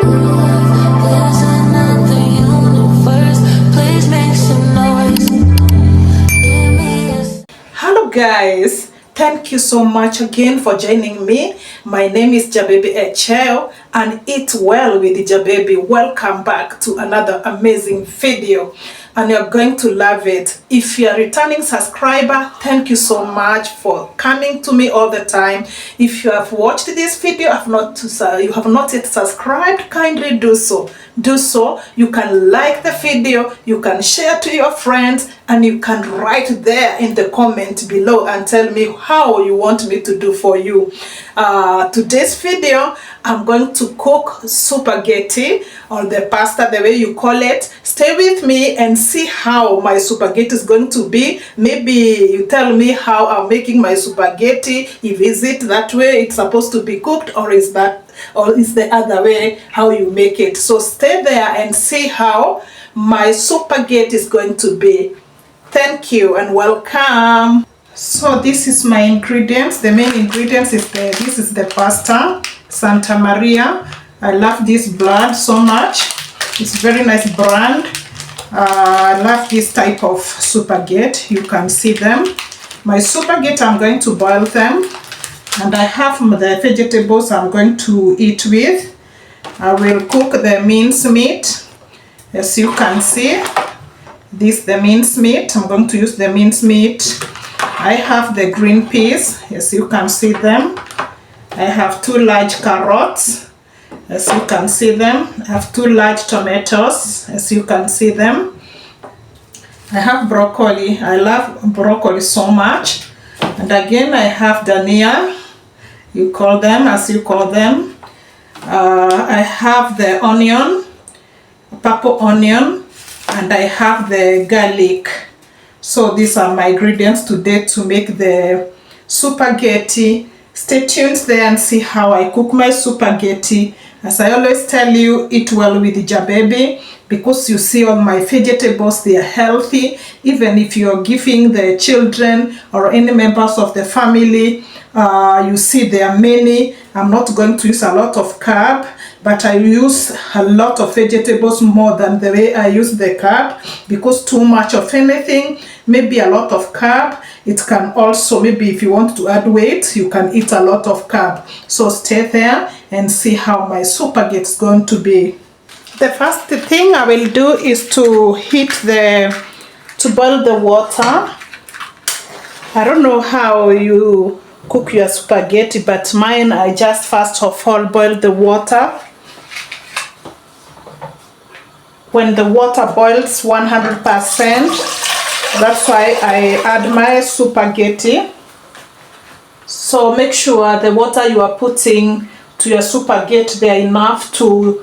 There's another universe. Please make some noise. Give me a... Hello guys, thank you so much again for joining me. My name is Jababy Echeo and Eat Well with Jababy. Welcome back to another amazing video and you're going to love it. If you're a returning subscriber, thank you so much for coming to me all the time. If you have watched this video, you have not yet subscribed, kindly do so. You can like the video, you can share to your friends, and you can write there in the comment below and tell me how you want me to do for you. Today's video, I'm going to cook spaghetti or the pasta, the way you call it. Stay with me and see how my spaghetti is going to be. Maybe you tell me how I'm making my spaghetti. If is it that way it's supposed to be cooked, or is the other way how you make it. So stay there and see how my spaghetti is going to be. Thank you and welcome. So this is my ingredients. The main ingredients is this is the pasta Santa Maria. I love this brand so much. It's very nice brand. I love this type of spaghetti. You can see them. My spaghetti, I'm going to boil them, and I have the vegetables I'm going to eat with. I will cook the mince meat. As you can see, this the mince meat. I'm going to use the mince meat. I have the green peas, as you can see them. I have 2 large carrots, as you can see them. I have 2 large tomatoes, as you can see them. I have broccoli. I love broccoli so much. And again, I have dania. You call them as you call them. I have the onion, purple onion, and I have the garlic. So these are my ingredients today to make the spaghetti. Stay tuned there and see how I cook my spaghetti. As I always tell you, eat well with Jababy, because you see all my vegetables, they are healthy. Even if you're giving the children or any members of the family, you see there are many. I'm not going to use a lot of carb, but I use a lot of vegetables more than the way I use the carb, because too much of anything, maybe a lot of carb, it can also, maybe if you want to add weight, you can eat a lot of carb. So stay there and see how my spaghetti is going to be. The first thing I will do is to boil the water. I don't know how you cook your spaghetti, but mine, I just first of all boil the water. When the water boils 100%, that's why I add my spaghetti. So make sure the water you are putting to your spaghetti, they are enough to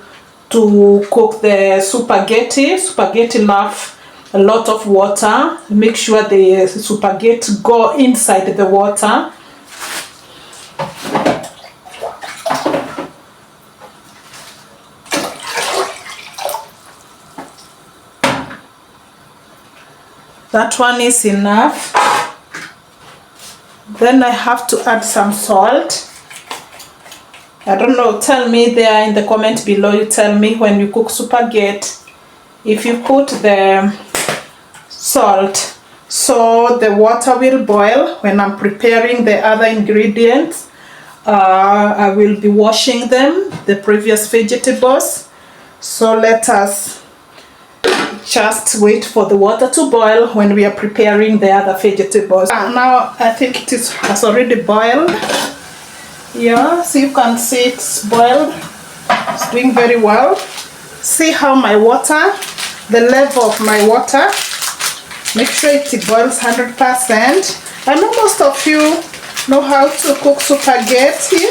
cook the spaghetti. Spaghetti love a lot of water. Make sure the spaghetti go inside the water. That one is enough. Then I have to add some salt. I don't know, tell me there in the comment below, you tell me when you cook spaghetti, if you put the salt, so the water will boil. When I'm preparing the other ingredients, I will be washing them, the previous vegetables. So let us just wait for the water to boil when we are preparing the other vegetables. Now I think it has already boiled. Yeah, so you can see it's boiled. It's doing very well. See how my water, the level of my water, make sure it boils 100%. I know most of you know how to cook spaghetti.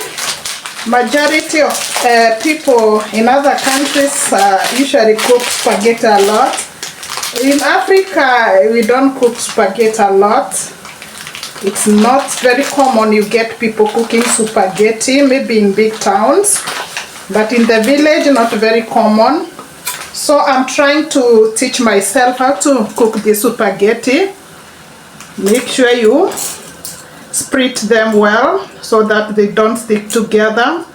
Majority of people in other countries usually cook spaghetti a lot. In Africa, we don't cook spaghetti a lot. It's not very common you get people cooking spaghetti, maybe in big towns, but in the village, not very common. So I'm trying to teach myself how to cook the spaghetti. Make sure you split them well so that they don't stick together.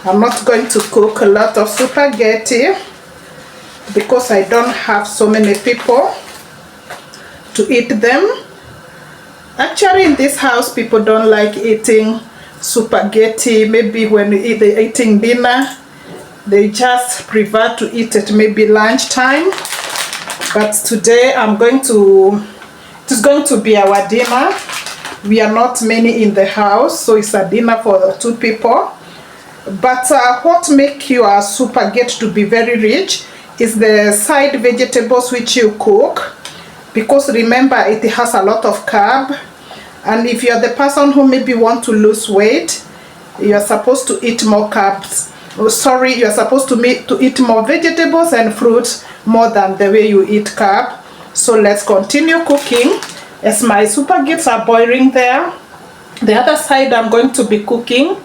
I'm not going to cook a lot of spaghetti because I don't have so many people to eat them. Actually, in this house, people don't like eating spaghetti. Maybe when they're eating dinner, they just prefer to eat it maybe lunchtime. But today it is going to be our dinner. We are not many in the house, so it's a dinner for 2 people. But what makes your spaghetti to be very rich is the side vegetables which you cook, because remember it has a lot of carb, and if you're the person who maybe want to lose weight, you're supposed to eat more carbs. Oh, sorry, you're supposed to eat more vegetables and fruits more than the way you eat carb. So let's continue cooking. As my spaghetti are boiling there, the other side I'm going to be cooking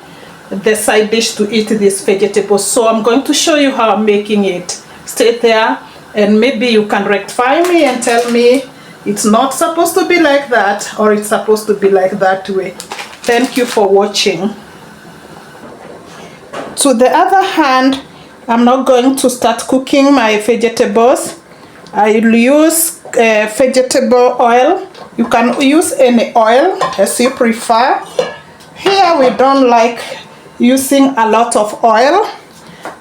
the side dish to eat these vegetables. So I'm going to show you how I'm making it. Stay there and maybe you can rectify me and tell me it's not supposed to be like that or it's supposed to be like that way. Thank you for watching. To the other hand, I'm not going to start cooking my vegetables. I'll use vegetable oil. You can use any oil as you prefer. Here we don't like using a lot of oil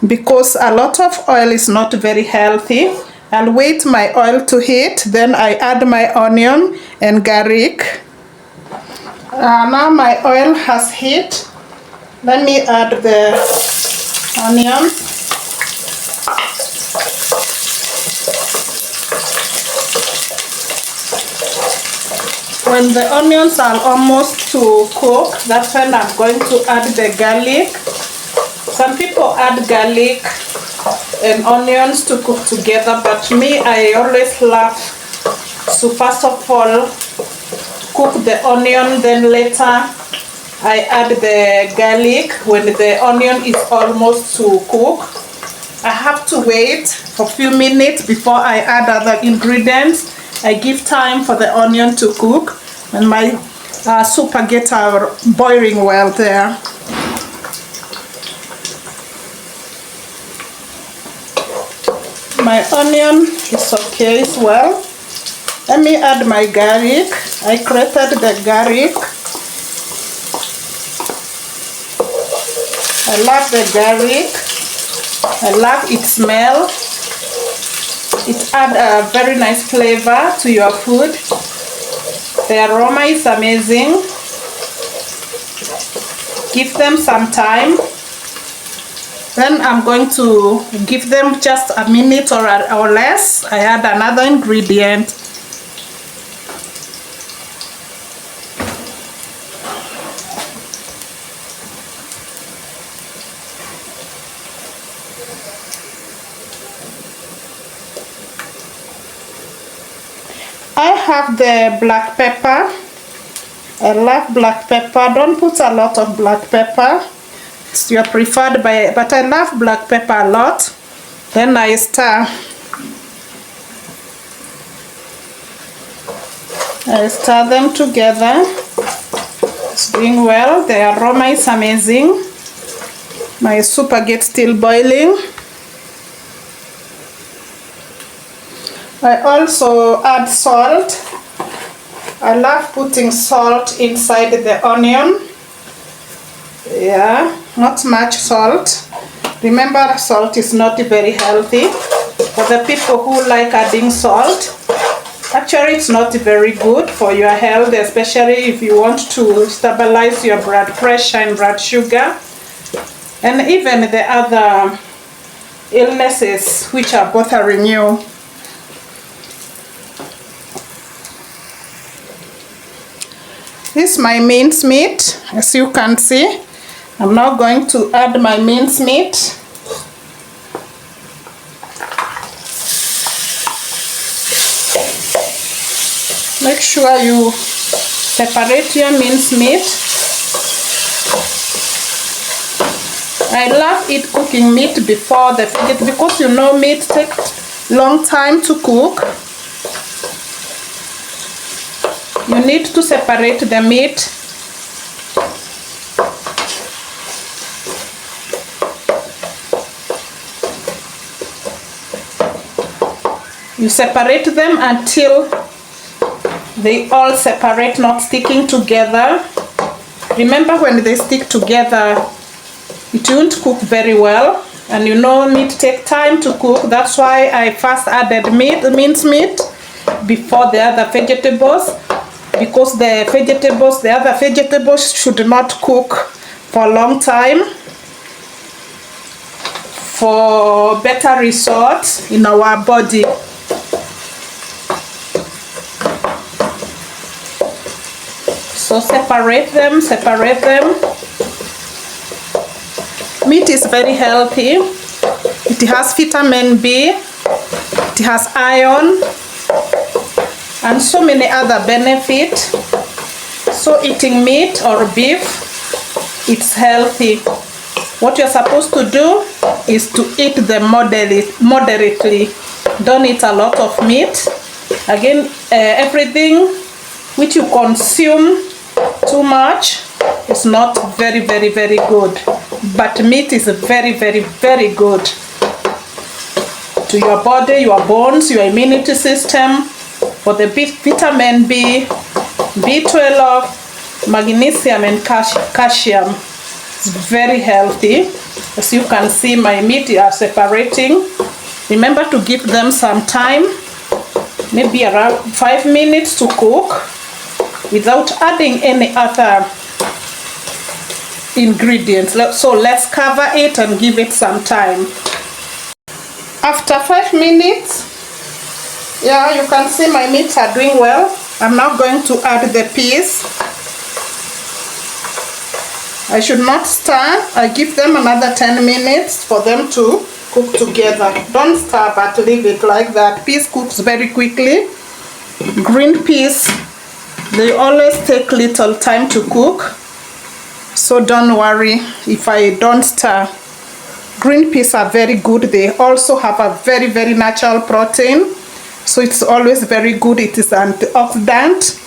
because a lot of oil is not very healthy. I'll wait my oil to heat, then I add my onion and garlic. Now my oil has heat. Let me add the onion. When the onions are almost to cook, that's when I'm going to add the garlic. Some people add garlic and onions to cook together, but me, I always love to first of all cook the onion, then later I add the garlic when the onion is almost to cook. I have to wait for a few minutes before I add other ingredients. I give time for the onion to cook, and my spaghetti are boiling well there. My onion is okay as well. Let me add my garlic. I grated the garlic. I love the garlic. I love its smell. It adds a very nice flavor to your food. The aroma is amazing. Give them some time. Then I'm going to give them just a minute or less. I add another ingredient. I have the black pepper. I love black pepper. Don't put a lot of black pepper. It's your preferred, but I love black pepper a lot. Then I stir. I stir them together. It's doing well. The aroma is amazing. My spaghetti still boiling. I also add salt. I love putting salt inside the onion. Yeah, not much salt. Remember, salt is not very healthy. For the people who like adding salt, actually it's not very good for your health, especially if you want to stabilize your blood pressure and blood sugar, and even the other illnesses which are bothering you. This is my minced meat, as you can see. I'm now going to add my minced meat. Make sure you separate your minced meat. I love cooking meat before the vegetable because you know meat takes long time to cook. You need to separate the meat. You separate them until they all separate, not sticking together. Remember, when they stick together, it won't cook very well. And you know, meat take time to cook. That's why I first added minced meat before the other vegetables, because the other vegetables should not cook for a long time for better results in our body. So separate them. Meat is very healthy. It has vitamin B, it has iron, and so many other benefits. So eating meat or beef, it's healthy. What you're supposed to do is to eat them moderately. Don't eat a lot of meat. Again, everything which you consume too much is not very good. But meat is very good to your body, your bones, your immunity system, for the vitamin B, B12, magnesium and calcium. It's very healthy. As you can see, my meat are separating. Remember to give them some time, maybe around 5 minutes to cook, without adding any other ingredients. So let's cover it and give it some time. After 5 minutes, yeah, you can see my meats are doing well. I'm now going to add the peas. I should not stir. I give them another 10 minutes for them to cook together. Don't stir, but leave it like that. Peas cooks very quickly. Green peas, they always take little time to cook, so don't worry if I don't stir. Green peas are very good. They also have a very natural protein, so it's always very good. It is antioxidant.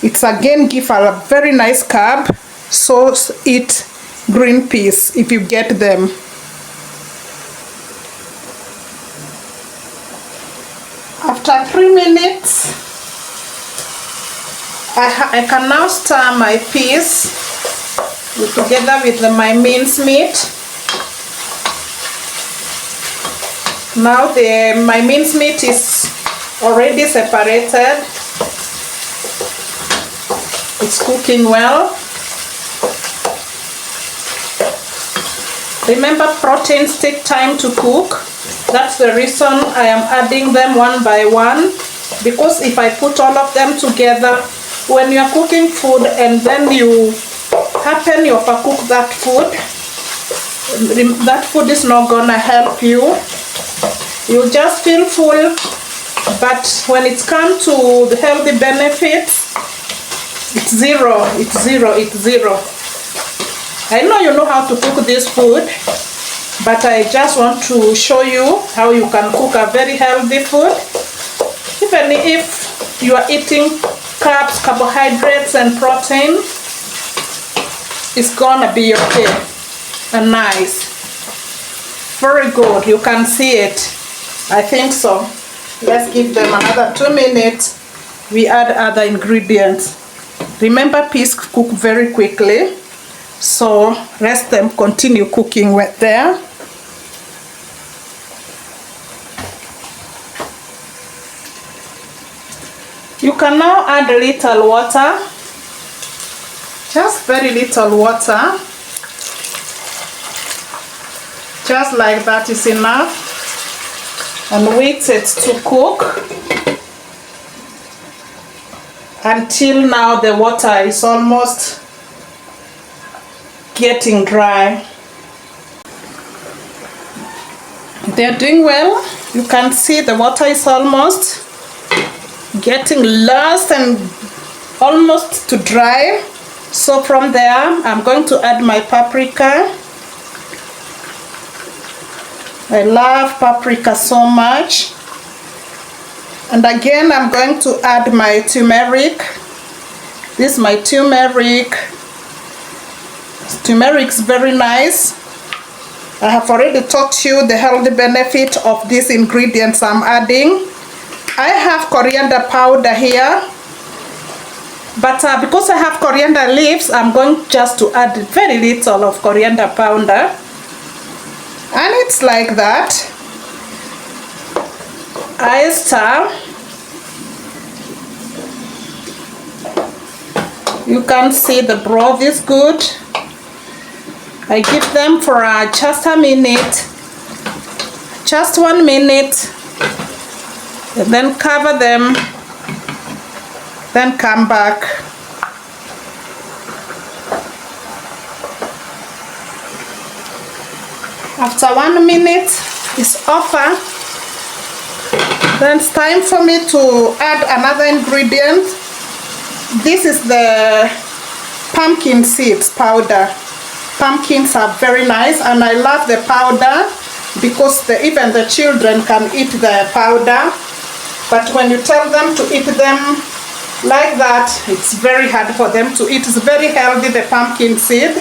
It's again give a very nice carb, so eat green peas if you get them. After 3 minutes, I can now stir my peas together with my minced meat. Now my minced meat is already separated. It's cooking well. Remember, proteins take time to cook. That's the reason I am adding them one by one, because if I put all of them together, when you are cooking food and then you happen you overcook that food is not gonna help you. You just feel full, but when it comes to the healthy benefits, it's zero. I know you know how to cook this food, but I just want to show you how you can cook a very healthy food. Even if you are eating carbs, carbohydrates and protein, it's gonna be okay and nice. Very good. You can see it. I think so. Let's give them another 2 minutes. We add other ingredients. Remember, peas cook very quickly, so let them continue cooking right there. You can now add a little water, just very little water, just like that is enough, and wait it to cook until now the water is almost getting dry. They're doing well. You can see the water is almost getting lost and almost to dry. So from there, I'm going to add my paprika. I love paprika so much. And again, I'm going to add my turmeric. This is my turmeric. Turmeric is very nice. I have already taught you the healthy benefit of these ingredients I'm adding. I have coriander powder here, but because I have coriander leaves, I'm going just to add very little of coriander powder, and it's like that. I stir. You can see the broth is good. I give them for just a minute, just 1 minute, and then cover them, then come back. After 1 minute is over, then it's time for me to add another ingredient. This is the pumpkin seeds powder. Pumpkins are very nice, and I love the powder because even the children can eat the powder. But when you tell them to eat them like that, it's very hard for them to eat. It's very healthy, the pumpkin seed.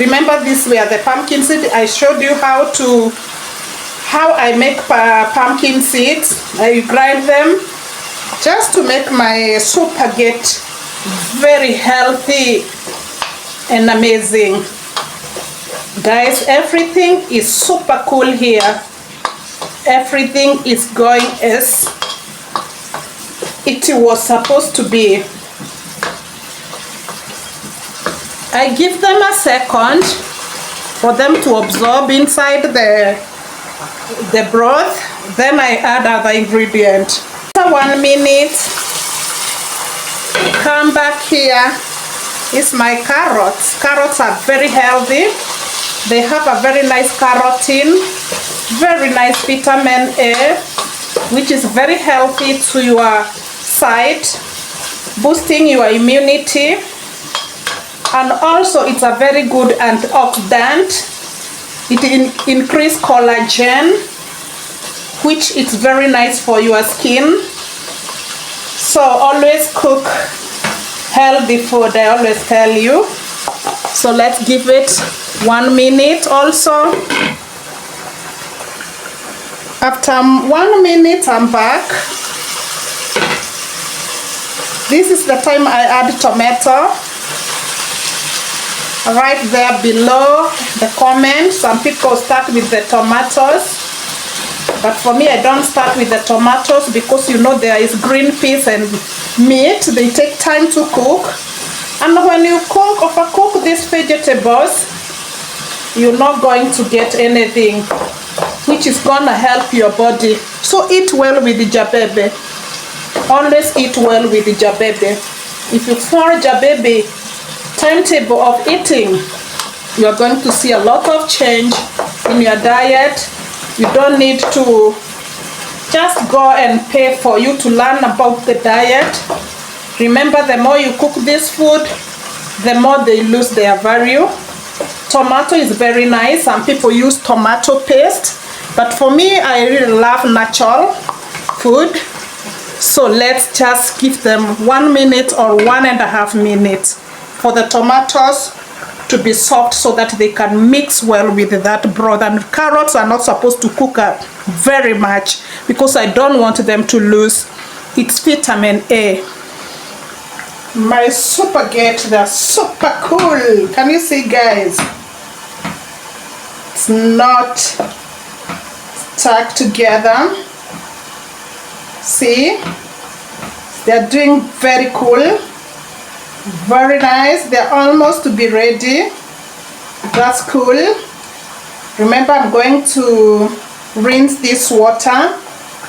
Remember, these were the pumpkin seed. I showed you how I make pumpkin seeds. I grind them just to make my spaghetti very healthy and amazing. Guys, everything is super cool here. Everything is going as it was supposed to be. I give them a second for them to absorb inside the broth. Then I add other ingredient. After 1 minute, come back here. It's my carrots. Carrots are very healthy. They have a very nice carotene, very nice vitamin A, which is very healthy to your side, boosting your immunity, and also it's a very good antioxidant. It increases collagen, which is very nice for your skin. So always cook healthy food, I always tell you. So let's give it 1 minute also. After 1 minute, I'm back. This is the time I add tomato. Right there below the comment, some people start with the tomatoes, but for me I don't start with the tomatoes because you know there is green peas and meat. They take time to cook, and when you overcook these vegetables, you're not going to get anything which is gonna help your body. So eat well with the jabebe. Always eat well with the jabebe. If you follow jabebe timetable of eating, you're going to see a lot of change in your diet. You don't need to just go and pay for you to learn about the diet. Remember, the more you cook this food, the more they lose their value. Tomato is very nice. Some people use tomato paste, but for me, I really love natural food. So let's just give them 1 minute or 1.5 minutes for the tomatoes to be soft so that they can mix well with that broth. And carrots are not supposed to cook up very much because I don't want them to lose its vitamin A. My spaghetti, they're super cool. Can you see, guys? It's not stuck together. See? They're doing very cool. Very nice. They're almost to be ready. That's cool. Remember, I'm going to rinse this water.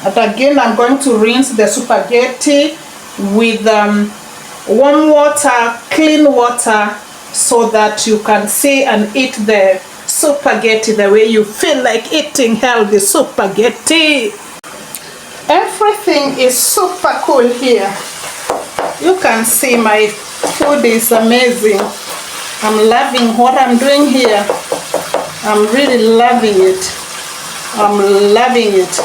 And again, I'm going to rinse the spaghetti with warm water, clean water, so that you can see and eat the spaghetti the way you feel like eating healthy spaghetti. Everything is super cool here. You can see my food is amazing. I'm loving what I'm doing here. I'm really loving it. I'm loving it.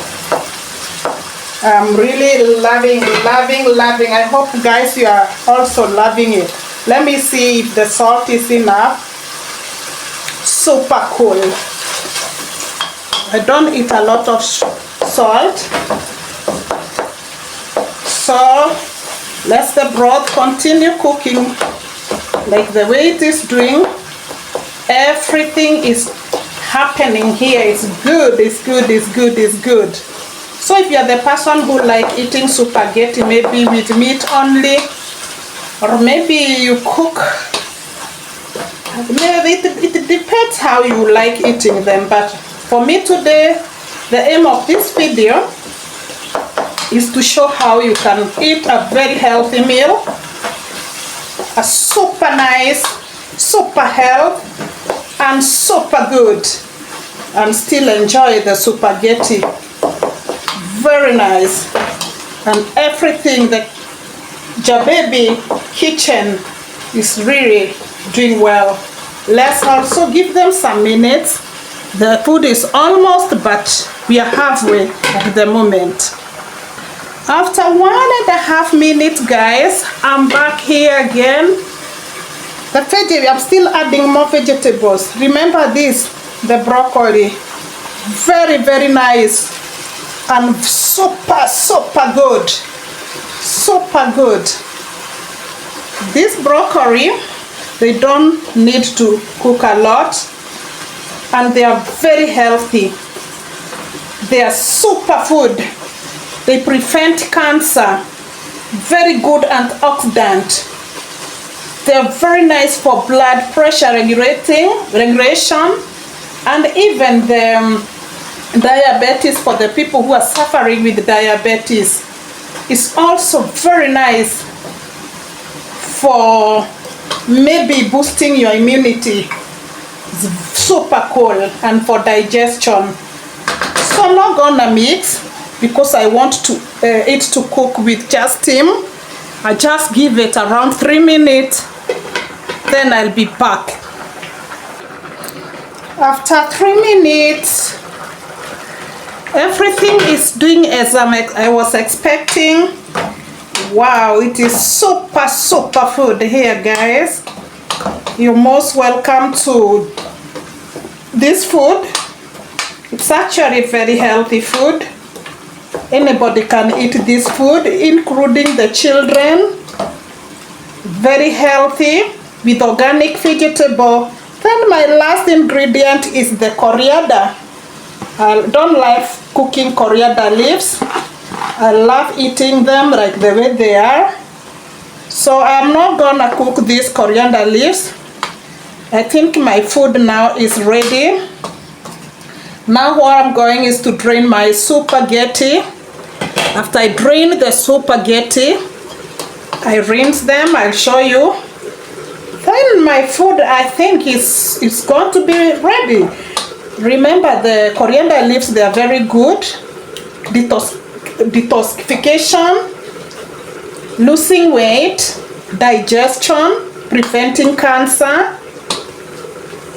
I'm really loving. I hope, guys, you are also loving it. Let me see if the salt is enough. Super cool. I don't eat a lot of salt. So let the broth continue cooking like the way it is doing. Everything is happening here. It's good, it's good, it's good, it's good. So if you're the person who like eating spaghetti maybe with meat only, or maybe you cook, maybe it depends how you like eating them. But for me today, the aim of this video is to show how you can eat a very healthy meal, a super nice, super healthy, and super good, and still enjoy the spaghetti. Very nice. And everything, the Jababy kitchen is really doing well. Let's also give them some minutes. The food is almost, but we are halfway at the moment. After 1.5 minutes, guys, I'm back here again. The veggie, I'm still adding more vegetables. Remember this, the broccoli. Very, very nice. And super, super good. Super good. This broccoli, they don't need to cook a lot. And they are very healthy. They are super food. They prevent cancer. Very good antioxidant. They are very nice for blood pressure regulation, and even the diabetes, for the people who are suffering with diabetes. Is also very nice for maybe boosting your immunity. It's super cool, and for digestion. So I'm not gonna mix because I want it to cook with just steam. I just give it around 3 minutes, then I'll be back. After 3 minutes, everything is doing as I was expecting. Wow, it is super, super food here, guys. You're most welcome to this food. It's actually very healthy food. Anybody can eat this food, including the children. Very healthy with organic vegetable. Then my last ingredient is the coriander. I don't like cooking coriander leaves. I love eating them like the way they are. So I'm not gonna cook these coriander leaves. I think my food now is ready. Now what I'm going is to drain my spaghetti. After I drain the spaghetti, I rinse them. I'll show you. Then my food, I think, is going to be ready. Remember, the coriander leaves, they are very good. Detoxification, losing weight, digestion, preventing cancer,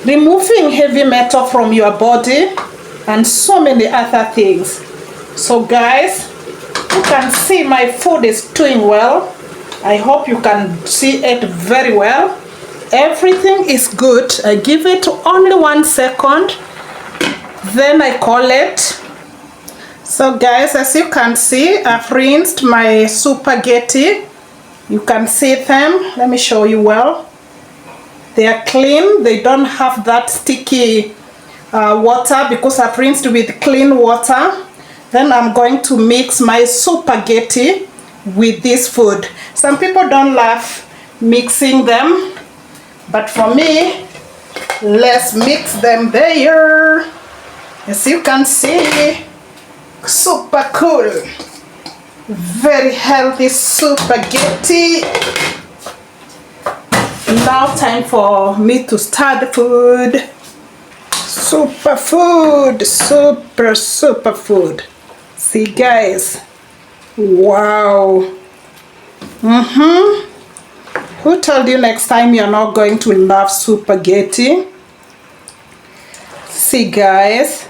removing heavy metal from your body, and so many other things. So guys, you can see my food is doing well. I hope you can see it very well. Everything is good. I give it only 1 second, then I call it. So guys, as you can see, I've rinsed my spaghetti. You can see them. Let me show you well. They are clean. They don't have that sticky water because I've rinsed with clean water. Then I'm going to mix my spaghetti with this food. Some people don't love mixing them, but for me, let's mix them there. As you can see, super cool, very healthy spaghetti. Now time for me to start the food. Super food, super, super food. See guys, wow. Who told you next time you're not going to love spaghetti? See guys,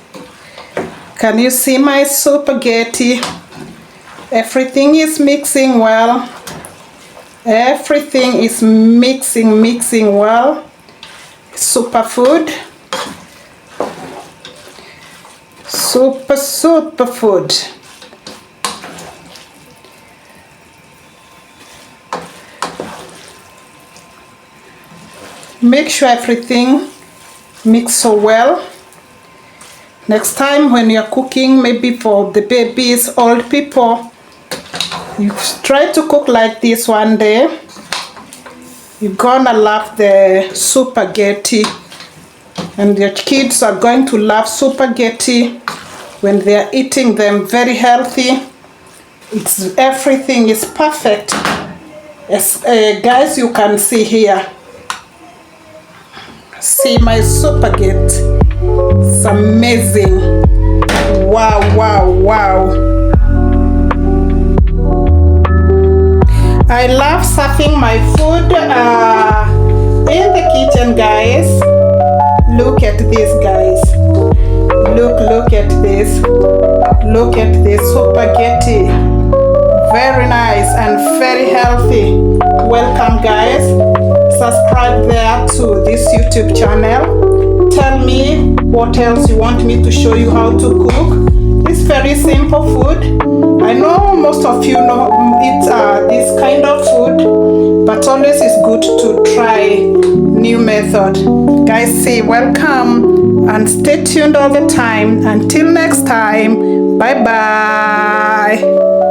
can you see my spaghetti? Everything is mixing well. Everything is mixing well. Super food. Super food. Make sure everything mix so well. Next time when you're cooking, maybe for the babies, old people, you try to cook like this one day. You're gonna love the spaghetti, and your kids are going to love spaghetti when they're eating them. Very healthy. Everything is perfect. As guys, you can see here. See my spaghetti. It's amazing. Wow, wow, wow. I love serving my food in the kitchen, guys. Look at this, guys. Look at this. Look at this spaghetti. Very nice and very healthy. Welcome, guys. Subscribe there to this YouTube channel. Tell me what else you want me to show you how to cook. It's very simple food. I know most of you know eat this kind of food, but always it's good to try new method. Guys, say welcome and stay tuned all the time. Until next time, bye bye.